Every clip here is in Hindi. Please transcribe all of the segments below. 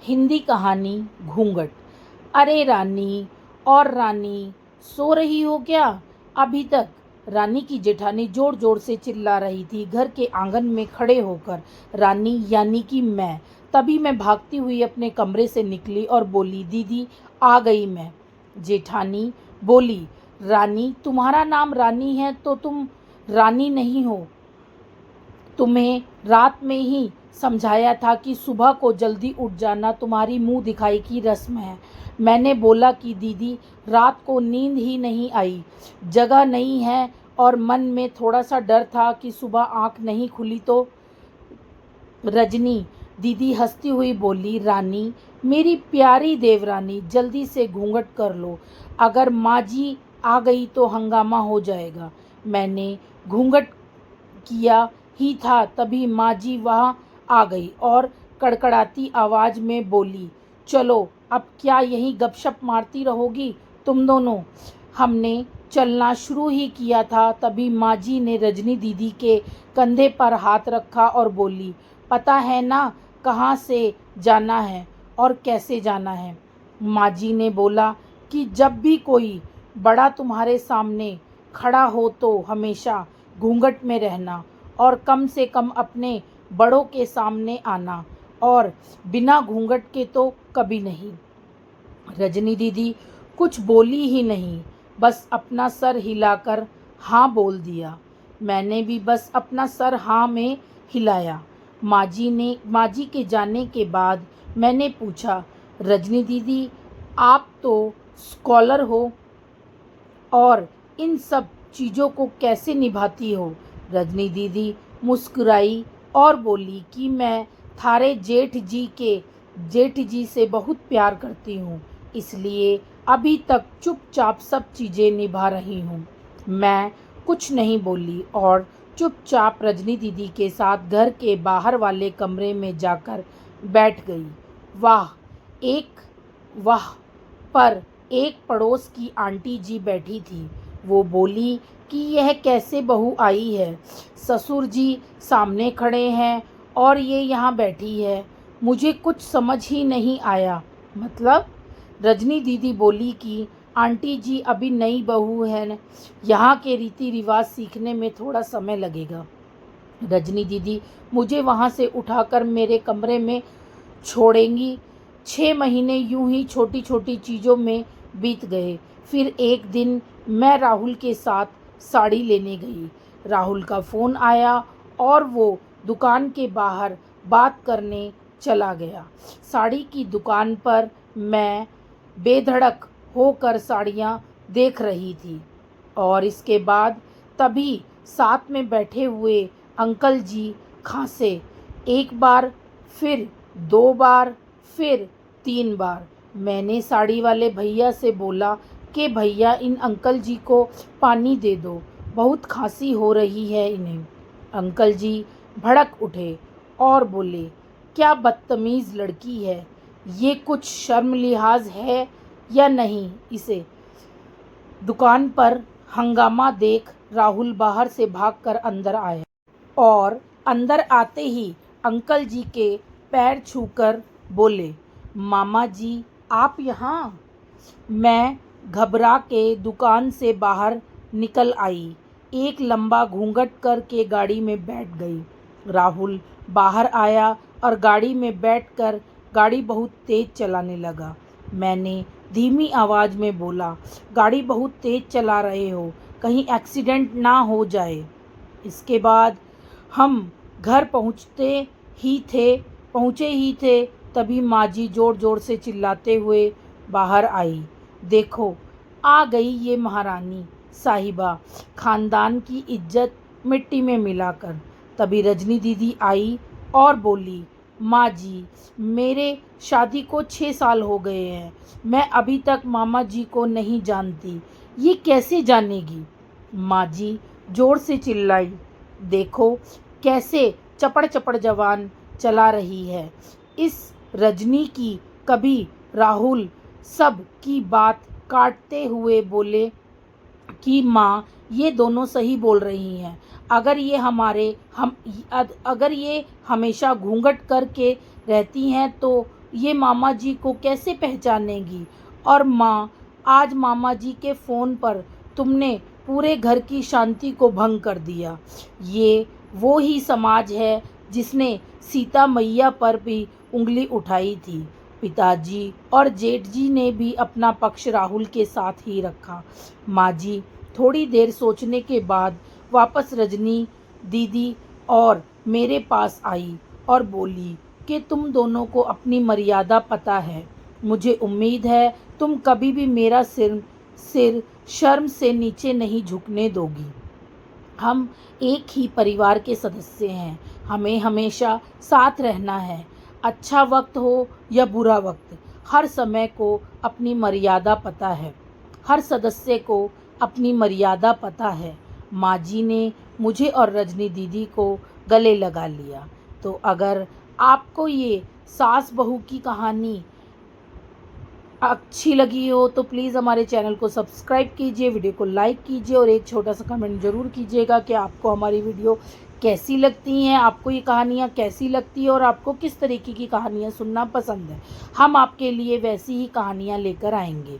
हिंदी कहानी घूंघट। अरे रानी, और रानी, सो रही हो क्या अभी तक? रानी की जेठानी जोर जोर से चिल्ला रही थी घर के आंगन में खड़े होकर। रानी यानी कि मैं। तभी मैं भागती हुई अपने कमरे से निकली और बोली, दीदी आ गई मैं। जेठानी बोली, रानी, तुम्हारा नाम रानी है तो तुम रानी नहीं हो। तुम्हें रात में ही समझाया था कि सुबह को जल्दी उठ जाना तुम्हारी मुंह दिखाई की रस्म है। मैंने बोला कि दीदी रात को नींद ही नहीं आई, जगह नहीं है, और मन में थोड़ा सा डर था कि सुबह आंख नहीं खुली तो। रजनी दीदी हंसती हुई बोली, रानी, मेरी प्यारी देवरानी, जल्दी से घूंघट कर लो, अगर माँ जी आ गई तो हंगामा हो जाएगा। मैंने घूंघट किया ही था तभी माँ जी वहाँ आ गई और कड़कड़ाती आवाज़ में बोली, चलो अब क्या यहीं गपशप मारती रहोगी तुम दोनों? हमने चलना शुरू ही किया था तभी माँ जी ने रजनी दीदी के कंधे पर हाथ रखा और बोली, पता है ना कहाँ से जाना है और कैसे जाना है? माँ जी ने बोला कि जब भी कोई बड़ा तुम्हारे सामने खड़ा हो तो हमेशा घूंघट में रहना और कम से कम अपने बड़ों के सामने आना, और बिना घूंघट के तो कभी नहीं। रजनी दीदी कुछ बोली ही नहीं, बस अपना सर हिलाकर हाँ बोल दिया। मैंने भी बस अपना सर हाँ में हिलाया। माँ जी के जाने के बाद मैंने पूछा, रजनी दीदी आप तो स्कॉलर हो और इन सब चीज़ों को कैसे निभाती हो? रजनी दीदी मुस्कुराई और बोली कि मैं थारे जेठ जी से बहुत प्यार करती हूँ, इसलिए अभी तक चुपचाप सब चीज़ें निभा रही हूँ। मैं कुछ नहीं बोली और चुपचाप रजनी दीदी के साथ घर के बाहर वाले कमरे में जाकर बैठ गई। वाह एक वाह पर एक पड़ोस की आंटी जी बैठी थी। वो बोली कि यह कैसे बहू आई है? ससुर जी सामने खड़े हैं और ये यहाँ बैठी है, मुझे कुछ समझ ही नहीं आया। मतलब? रजनी दीदी बोली कि आंटी जी अभी नई बहू है, यहाँ के रीति रिवाज सीखने में थोड़ा समय लगेगा। रजनी दीदी मुझे वहाँ से उठाकर मेरे कमरे में छोड़ेंगी। 6 महीने यूं ही छोटी छोटी चीज़ों में बीत गए। फिर एक दिन मैं राहुल के साथ साड़ी लेने गई। राहुल का फ़ोन आया और वो दुकान के बाहर बात करने चला गया। साड़ी की दुकान पर मैं बेधड़क होकर साड़ियाँ देख रही थी और इसके बाद तभी साथ में बैठे हुए अंकल जी खांसे। एक बार, फिर 2 बार, फिर 3 बार। मैंने साड़ी वाले भैया से बोला कि भैया इन अंकल जी को पानी दे दो, बहुत खांसी हो रही है इन्हें। अंकल जी भड़क उठे और बोले, क्या बदतमीज़ लड़की है, ये कुछ शर्म लिहाज है या नहीं इसे? दुकान पर हंगामा देख राहुल बाहर से भागकर अंदर आया और अंदर आते ही अंकल जी के पैर छूकर बोले, मामा जी आप यहाँ? मैं घबरा के दुकान से बाहर निकल आई, एक लंबा घूंघट करके गाड़ी में बैठ गई। राहुल बाहर आया और गाड़ी में बैठकर गाड़ी बहुत तेज़ चलाने लगा। मैंने धीमी आवाज़ में बोला, गाड़ी बहुत तेज़ चला रहे हो, कहीं एक्सीडेंट ना हो जाए। इसके बाद हम घर पहुँचे ही थे तभी माँ जी ज़ोर ज़ोर से चिल्लाते हुए बाहर आई, देखो आ गई ये महारानी साहिबा, ख़ानदान की इज्जत मिट्टी में मिलाकर। तभी रजनी दीदी आई और बोली, माँ जी मेरे शादी को 6 साल हो गए हैं, मैं अभी तक मामा जी को नहीं जानती, ये कैसे जानेगी? माँ जी ज़ोर से चिल्लाई, देखो कैसे चपड़ चपड़ जवान चला रही है इस रजनी की। कभी राहुल सब की बात काटते हुए बोले कि माँ ये दोनों सही बोल रही हैं, अगर ये हमेशा घूंघट करके रहती हैं तो ये मामा जी को कैसे पहचानेगी? और माँ, आज मामा जी के फ़ोन पर तुमने पूरे घर की शांति को भंग कर दिया। ये वो ही समाज है जिसने सीता मैया पर भी उँगली उठाई थी। पिताजी और जेठ जी ने भी अपना पक्ष राहुल के साथ ही रखा। माँ जी थोड़ी देर सोचने के बाद वापस रजनी दीदी और मेरे पास आई और बोली कि तुम दोनों को अपनी मर्यादा पता है। मुझे उम्मीद है तुम कभी भी मेरा सिर सिर शर्म से नीचे नहीं झुकने दोगी। हम एक ही परिवार के सदस्य हैं। हमें हमेशा साथ रहना है। अच्छा वक्त हो या बुरा वक्त, हर समय को अपनी मर्यादा पता है। हर सदस्य को अपनी मर्यादा पता है। माँ जी ने मुझे और रजनी दीदी को गले लगा लिया। तो अगर आपको ये सास बहू की कहानी अच्छी लगी हो तो प्लीज़ हमारे चैनल को सब्सक्राइब कीजिए, वीडियो को लाइक कीजिए और एक छोटा सा कमेंट ज़रूर कीजिएगा कि आपको हमारी वीडियो कैसी लगती हैं, आपको ये कहानियाँ कैसी लगती है और आपको किस तरीके की कहानियाँ सुनना पसंद है। हम आपके लिए वैसी ही कहानियाँ लेकर आएंगे।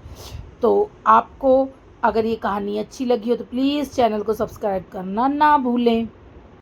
तो आपको अगर ये कहानी अच्छी लगी हो तो प्लीज़ चैनल को सब्सक्राइब करना ना भूलें।